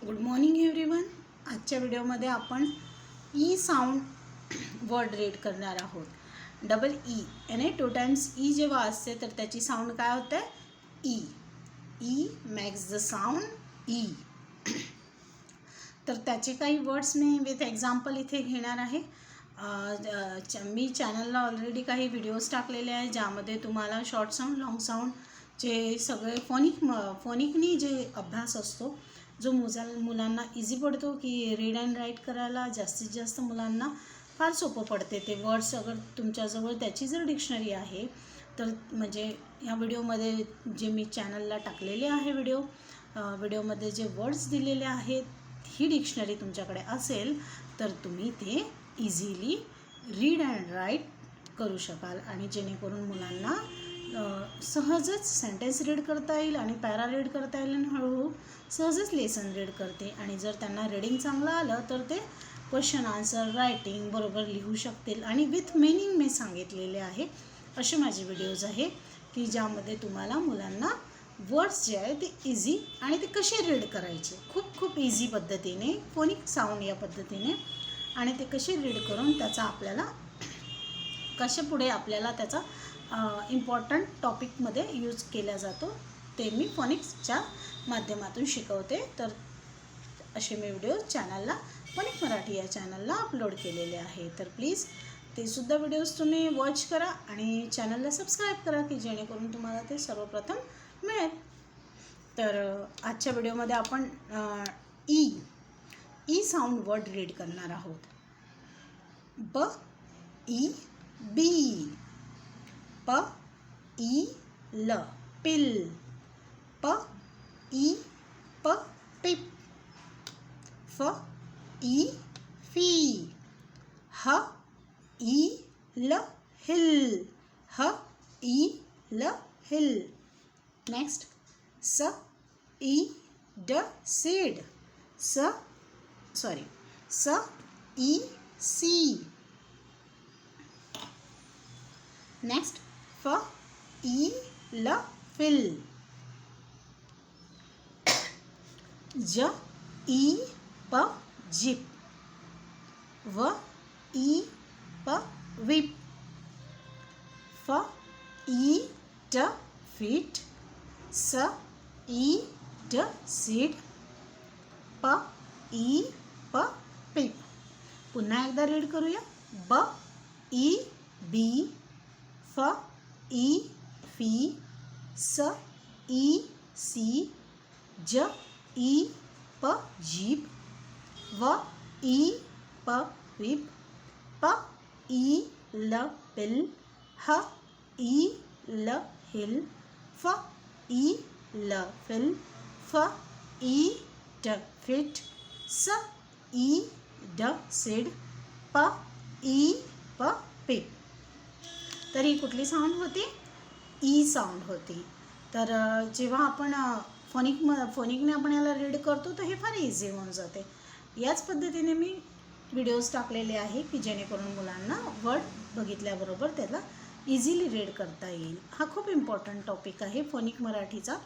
Good morning everyone. आजच्या व्हिडिओमध्ये आपण ई साऊंड वर्ड रीड करणार आहोत. डबल ई याने 2 टाइम्स ई जेव्हा असते तर त्याची साऊंड काय होते? E. E makes the sound E. तर त्याचे काही वर्ड्स मी विथ एक्झाम्पल इथे घेणार आहे. मी चॅनलला ऑलरेडी काही व्हिडिओज टाकलेले आहे ज्यामध्ये तुम्हाला शॉर्ट साऊंड, लॉंग साऊंड जे सगळे फोनिकनी जे अभ्यास असतो जो मुलांना इझी पडतो की रीड अँड राईट करायला जास्तीत जास्त मुलांना फार सोपं पडते. ते वर्ड्स अगर तुमच्याजवळ त्याची जर डिक्शनरी आहे तर म्हणजे ह्या व्हिडिओमध्ये जे मी चॅनलला टाकलेले आहे व्हिडिओमध्ये जे वर्ड्स दिलेले आहेत ही डिक्शनरी तुमच्याकडे असेल तर तुम्ही ते इझिली रीड अँड राईट करू शकाल आणि जेणेकरून मुलांना सहजच सेंटेन्स रीड करता येईल आणि पॅरा रीड करता येईल आणि हळूहळू सहजच लेसन रीड करते. आणि जर त्यांना रीडिंग चांगलं आलं तर ते क्वेश्चन आन्सर रायटिंग बरोबर लिहू शकतील. आणि विथ मीनिंग मी सांगितलेले आहे असे माझे व्हिडिओज आहे की ज्यामध्ये तुम्हाला मुलांना वर्ड्स जे आहे ते इझी आणि ते कसे रीड करायचे खूप इझी पद्धतीने फोनिक साऊंड या पद्धतीने आणि ते कसे रीड करून त्याचा आपल्याला कसे पुढे आपल्याला त्याचा इम्पॉर्टंट टॉपिकमध्ये यूज केला जातो ते मी फोनिक्सच्या माध्यमातून शिकवते. तर असे मी व्हिडिओ चॅनलला फोनिक मराठी या चॅनलला अपलोड केलेले आहे. तर प्लीज ते सुद्धा व्हिडिओज तुम्ही वॉच करा आणि चॅनलला सबस्क्राईब करा की जेणेकरून तुम्हाला ते सर्वप्रथम मिळेल. तर आजच्या व्हिडिओमध्ये आपण ई साऊंड वर्ड रीड करणार आहोत. ब ई बी. प ई ल पिल. प ई प पिप. फ ई फी. ह ई ल हिल. ह ई ल हिल. नेक्स्ट स ई ड सीड. स ई सी. नेक्स्ट फ ई ल फिल. ज ई प जिप. व ई प विप. फ ई ट फीट. स ई ड सीड. प ई प पिप. पुन्हा एकदा रीड करूया. ब ई बी. फ ई फी. स ई सी. ज ई प जीप. व ई प विप. प ई ल पिल. ह ई ल हिल. फ ई ल फिल. फ ई ड फिट. स ई ड सीड. प ई प पिप. तर ही कुठली साऊंड होती? ई साऊंड होती. तर जेव्हा आपण फोनिकने आपण याला रीड करतो तर हे फार इझी होऊन जाते. याच पद्धतीने मी व्हिडिओज टाकलेले आहे की जेणेकरून मुलांना वर्ड बघितल्याबरोबर त्याला इझिली रीड करता येईल. हा खूप इम्पॉर्टंट टॉपिक आहे फोनिक मराठीचा.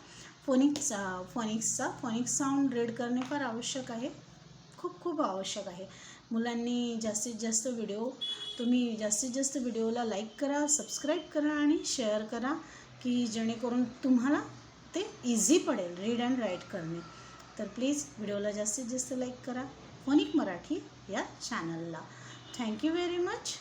फोनिक्स साऊंड रीड करणे फार आवश्यक आहे. खूप आवश्यक आहे. मुलांनी जास्तीत जास्त व्हिडिओला लाईक करा, सबस्क्राईब करा आणि शेअर करा की जेणेकरून तुम्हाला ते इझी पडेल रीड अँड राईट करणे. तर प्लीज व्हिडिओला जास्तीत जास्त लाईक करा फोनिक मराठी या चॅनलला. Thank you very much.